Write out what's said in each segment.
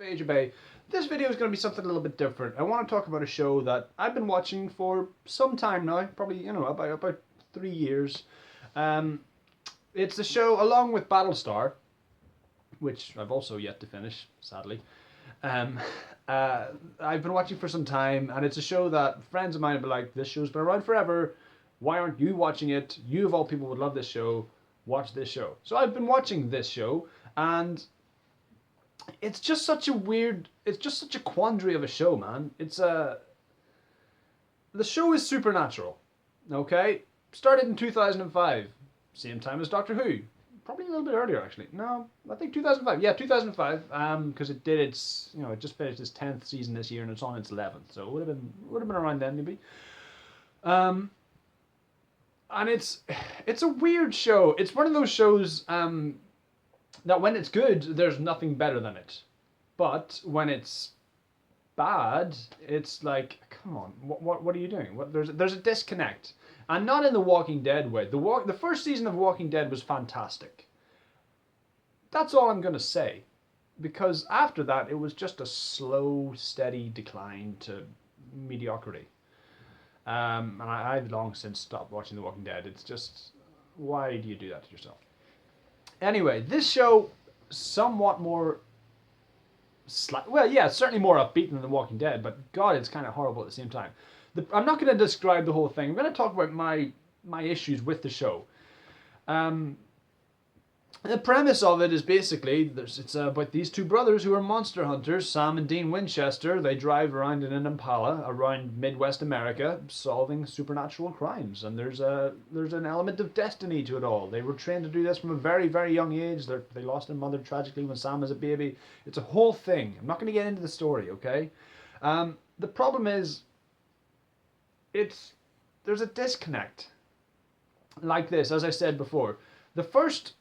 Major Bay. This video is going to be something a little bit different. I want to talk about a show that I've been watching for some time now, probably, about 3 years. Um, it's the show, along with Battlestar, which I've also yet to finish, sadly. Um, I've been watching for some time, and it's a show that friends of mine have been like, this show's been around forever. Why aren't you watching it? You, of all people, would love this show. Watch this show. So I've been watching this show, and it's just such a weird, it's just such a quandary of a show, man. The show is Supernatural, okay? Started in 2005, same time as Doctor Who. Probably a little bit earlier, actually. No, I think 2005. Yeah, 2005. Because it did it just finished its 10th season this year, and it's on its 11th. So it would have been around then, maybe. Um, and it's a weird show. It's one of those shows that when it's good, there's nothing better than it. But when it's bad, it's like, come on, what are you doing? There's a disconnect, and not in the Walking Dead way. The first season of Walking Dead was fantastic. That's all I'm gonna say, because after that it was just a slow, steady decline to mediocrity. And I've long since stopped watching The Walking Dead. It's just, why do you do that to yourself? Anyway, this show, somewhat more well, yeah, certainly more upbeat than The Walking Dead, but God, it's kind of horrible at the same time. I'm not going to describe the whole thing. I'm going to talk about my issues with the show. The premise of it is basically, it's about these two brothers who are monster hunters, Sam and Dean Winchester. They drive around in an Impala around Midwest America, solving supernatural crimes. And there's an element of destiny to it all. They were trained to do this from a very, very young age. They lost their mother tragically when Sam was a baby. It's a whole thing. I'm not going to get into the story, okay? The problem is, there's a disconnect. Like this, as I said before. The first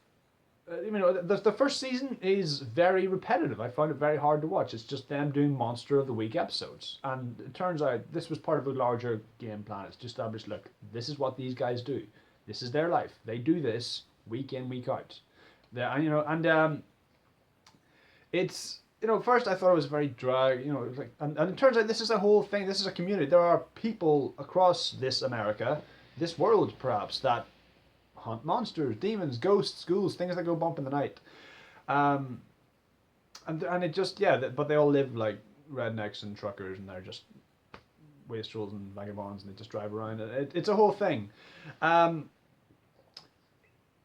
season is very repetitive. I found it very hard to watch. It's just them doing Monster of the Week episodes. And it turns out this was part of a larger game plan. It's to establish, look, this is what these guys do. This is their life. They do this week in, week out. It's, first I thought it was very dry, and it turns out this is a whole thing. This is a community. There are people across this America, this world perhaps, that hunt monsters, demons, ghosts, ghouls, things that go bump in the night. And it just, but they all live like rednecks and truckers, and they're just wastrels and vagabonds, and they just drive around. It's a whole thing. For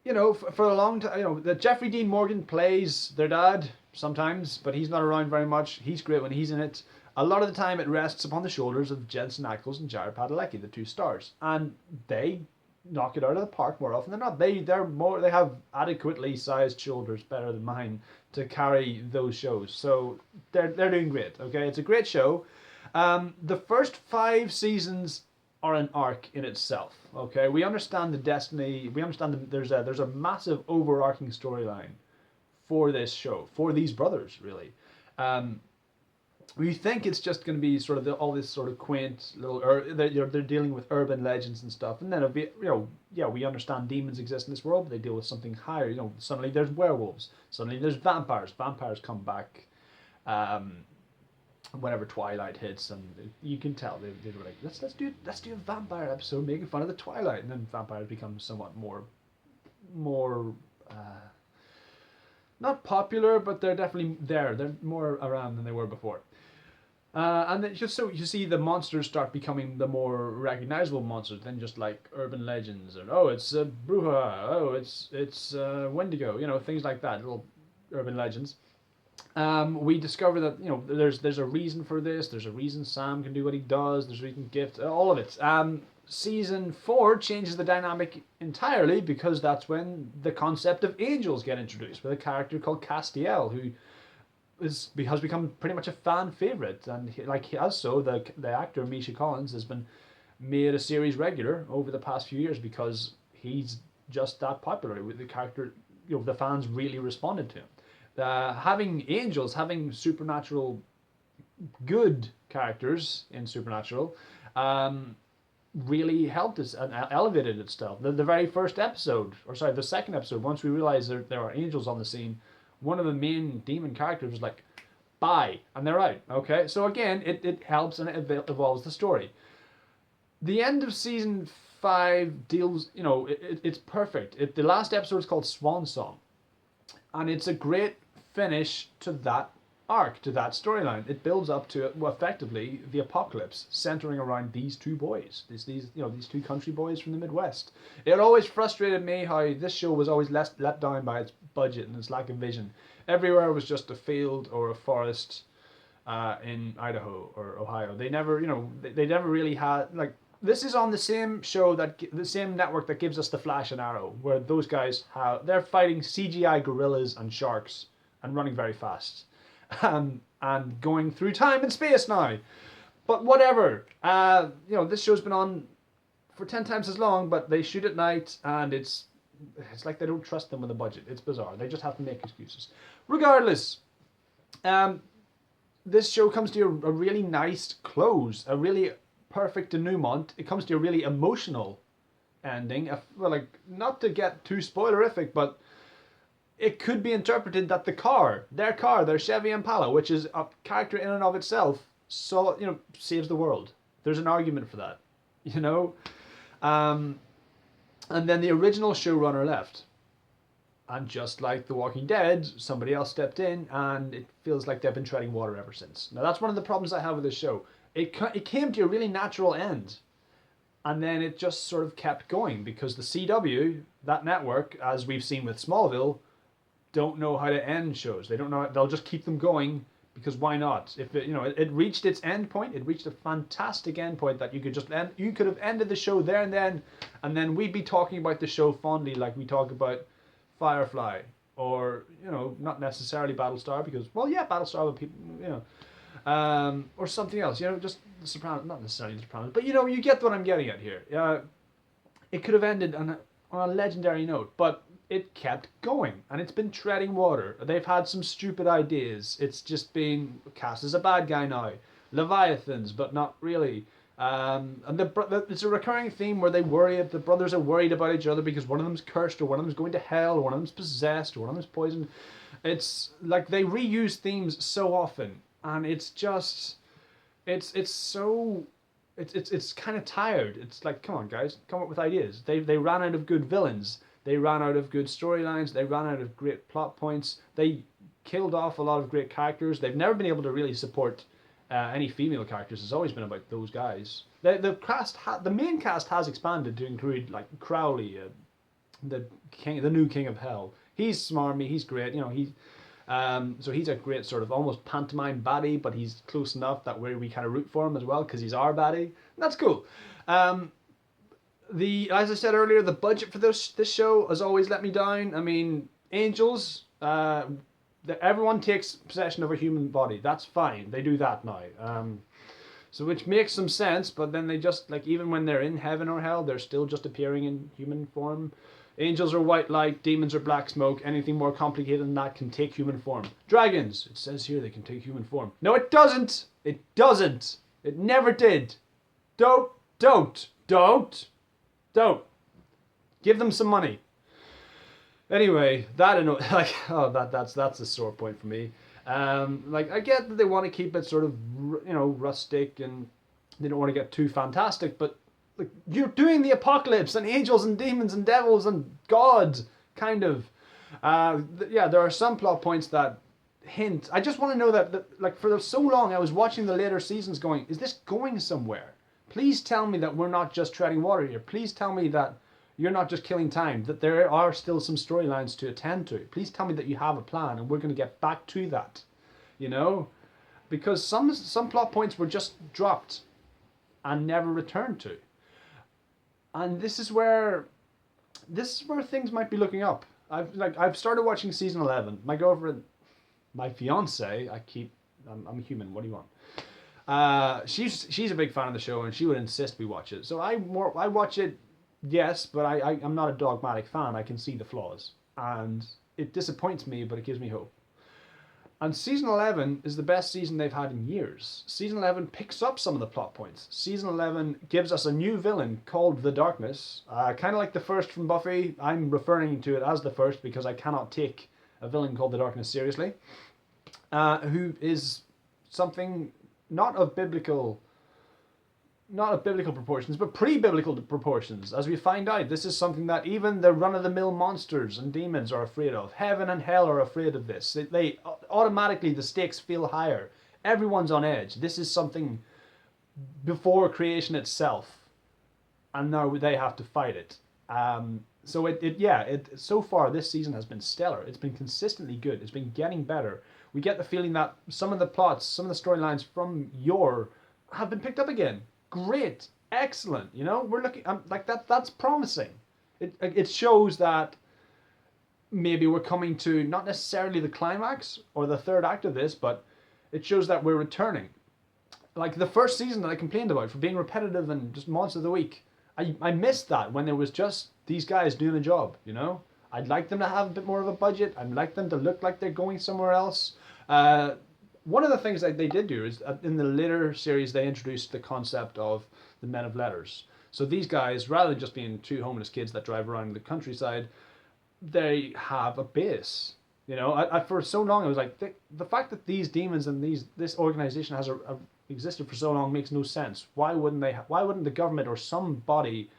a long time, that Jeffrey Dean Morgan plays their dad sometimes, but he's not around very much. He's great when he's in it. A lot of the time it rests upon the shoulders of Jensen Ackles and Jared Padalecki, the two stars. And they knock it out of the park more often than not. They have adequately sized shoulders, better than mine, to carry those shows. So they're doing great. Okay, it's a great show. The first 5 seasons are an arc in itself. Okay, we understand the destiny. We understand there's a massive overarching storyline for this show, for these brothers, really. We think it's just going to be sort of all this sort of quaint little, they're dealing with urban legends and stuff, and then it'll be, we understand demons exist in this world, but they deal with something higher. Suddenly there's werewolves, suddenly there's vampires. Vampires come back whenever Twilight hits, and you can tell they were like, let's do a vampire episode making fun of the Twilight, and then vampires become somewhat more not popular, but they're definitely there. They're more around than they were before. And then just so you see the monsters start becoming the more recognizable monsters than just like urban legends, or it's a Bruja, it's Wendigo, things like that, little urban legends. We discover that there's a reason for this. There's a reason Sam can do what he does. There's a reason Gift, all of it. Season 4 changes the dynamic entirely, because that's when the concept of angels get introduced with a character called Castiel, who has become pretty much a fan favorite, and the actor Misha Collins has been made a series regular over the past few years because he's just that popular with the character. The fans really responded to him. Having angels, having supernatural good characters in Supernatural, really helped us and elevated itself. The very first episode, the second episode, once we realized there are angels on the scene, one of the main demon characters was like, bye, and they're out. Okay, so again, it helps and it evolves the story. The end of season 5 deals, it's perfect. The last episode is called Swan Song, and it's a great finish to that arc, to that storyline. It builds up to effectively the apocalypse, centering around these two boys, these two country boys from the Midwest. It always frustrated me how this show was always let down by its budget and its lack of vision. Everywhere was just a field or a forest in Idaho or Ohio. They never, they never really had like. This is on the same show the same network that gives us the Flash and Arrow, where those guys they're fighting CGI gorillas and sharks and running very fast, and going through time and space now. But whatever, this show's been on for 10 times as long, but they shoot at night, and it's like they don't trust them with a budget. It's bizarre. They just have to make excuses. Regardless, this show comes to a really nice close, a really perfect denouement. It comes to a really emotional ending. Well, like, not to get too spoilerific, but it could be interpreted that their Chevy Impala, which is a character in and of itself, saves the world. There's an argument for that, and then the original showrunner left. And just like The Walking Dead, somebody else stepped in, and it feels like they've been treading water ever since. Now, that's one of the problems I have with this show. It came to a really natural end, and then it just sort of kept going because the CW, that network, as we've seen with Smallville, don't know how to end shows. They don't know. They'll just keep them going because why not? If it reached its end point, it reached a fantastic end point that you could have ended the show there and then we'd be talking about the show fondly like we talk about Firefly or not necessarily Battlestar because Battlestar, but people or something else, just The Sopranos, not necessarily The Sopranos, but you get what I'm getting at here. It could have ended on a legendary note, but it kept going, and it's been treading water. They've had some stupid ideas. It's just been cast as a bad guy now. Leviathans, but not really. And it's a recurring theme where the brothers are worried about each other because one of them's cursed, or one of them's going to hell, or one of them's possessed, or one of them's poisoned. It's like they reuse themes so often. And it's just, it's kind of tired. It's like, come on, guys, come up with ideas. They ran out of good villains. They ran out of good storylines. They ran out of great plot points. They killed off a lot of great characters. They've never been able to really support any female characters. It's always been about those guys. The main cast has expanded to include like Crowley, the new king of hell. He's smarmy. He's great. So he's a great sort of almost pantomime baddie, but he's close enough that we kind of root for him as well because he's our baddie. And that's cool. As I said earlier, the budget for this show has always let me down. I mean, Angels, everyone takes possession of a human body. That's fine. They do that now. So which makes some sense, but then they just, like, even when they're in heaven or hell, they're still just appearing in human form. Angels are white light, demons are black smoke. Anything more complicated than that can take human form. Dragons, it says here they can take human form. No, it doesn't. It doesn't. It never did. Don't. Give them some money. Anyway, that's a sore point for me. I get that they want to keep it sort of, rustic, and they don't want to get too fantastic, but you're doing the apocalypse and angels and demons and devils and God, kind of. There are some plot points that hint. I just want to know that for so long I was watching the later seasons going, is this going somewhere? Please tell me that we're not just treading water here. Please tell me that you're not just killing time, that there are still some storylines to attend to. Please tell me that you have a plan and we're going to get back to that, because some plot points were just dropped and never returned to. And this is where things might be looking up. I've started watching season 11. My girlfriend, my fiance, I'm a human. What do you want? She's a big fan of the show, and she would insist we watch it. So I watch it, yes, but I'm not a dogmatic fan. I can see the flaws, and it disappoints me, but it gives me hope. And season 11 is the best season they've had in years. Season 11 picks up some of the plot points. Season 11 gives us a new villain called the Darkness. Kind of like the first from Buffy. I'm referring to it as the first because I cannot take a villain called the Darkness seriously. who is something not of biblical proportions, but pre-biblical proportions. As we find out, this is something that even the run-of-the-mill monsters and demons are afraid of. Heaven and hell are afraid of this. They automatically, the stakes feel higher. Everyone's on edge. This is something before creation itself, and now they have to fight it. So far this season has been stellar. It's been consistently good. It's been getting better. We get the feeling that some of the plots, some of the storylines from Yore have been picked up again. Great, excellent. You know, we're looking like that. That's promising. It shows that maybe we're coming to not necessarily the climax or the third act of this, but it shows that we're returning. Like the first season that I complained about for being repetitive and just monster of the week. I missed that when there was just these guys doing the job, you know? I'd like them to have a bit more of a budget. I'd like them to look like they're going somewhere else. One of the things that they did do is in the later series, they introduced the concept of the Men of Letters. So these guys, rather than just being two homeless kids that drive around the countryside, they have a base. You know, I for so long, I was like, the fact that these demons and this organization has existed for so long makes no sense. Why wouldn't the government or somebody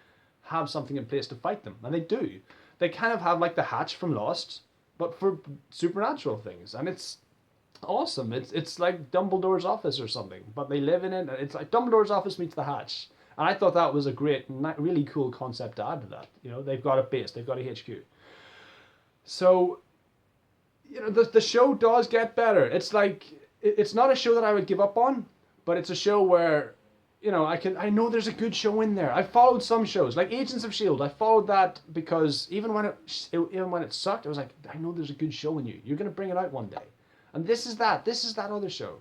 have something in place to fight them? And they do. They kind of have like the Hatch from Lost, but for supernatural things, and it's awesome. It's like Dumbledore's office or something, but they live in it. It's like Dumbledore's office meets the Hatch, and I thought that was a great, really cool concept to add to that. You know, they've got a base, they've got a HQ. So, you know, the show does get better. It's like it's not a show that I would give up on, but it's a show where, you know, I know there's a good show in there. I followed some shows like Agents of S.H.I.E.L.D. I followed that because even when it sucked, I was like, I know there's a good show in you. You're gonna bring it out one day, and this is that other show.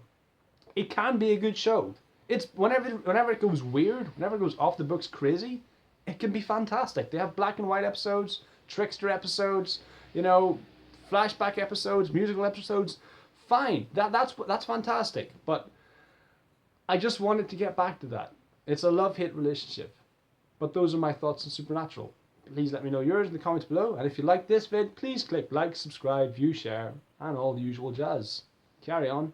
It can be a good show. It's whenever it goes weird, whenever it goes off the books crazy, it can be fantastic. They have black and white episodes, trickster episodes, you know, flashback episodes, musical episodes. Fine, that's fantastic, but I just wanted to get back to that. It's a love-hate relationship. But those are my thoughts on Supernatural. Please let me know yours in the comments below. And if you like this vid, please click like, subscribe, view, share, and all the usual jazz. Carry on.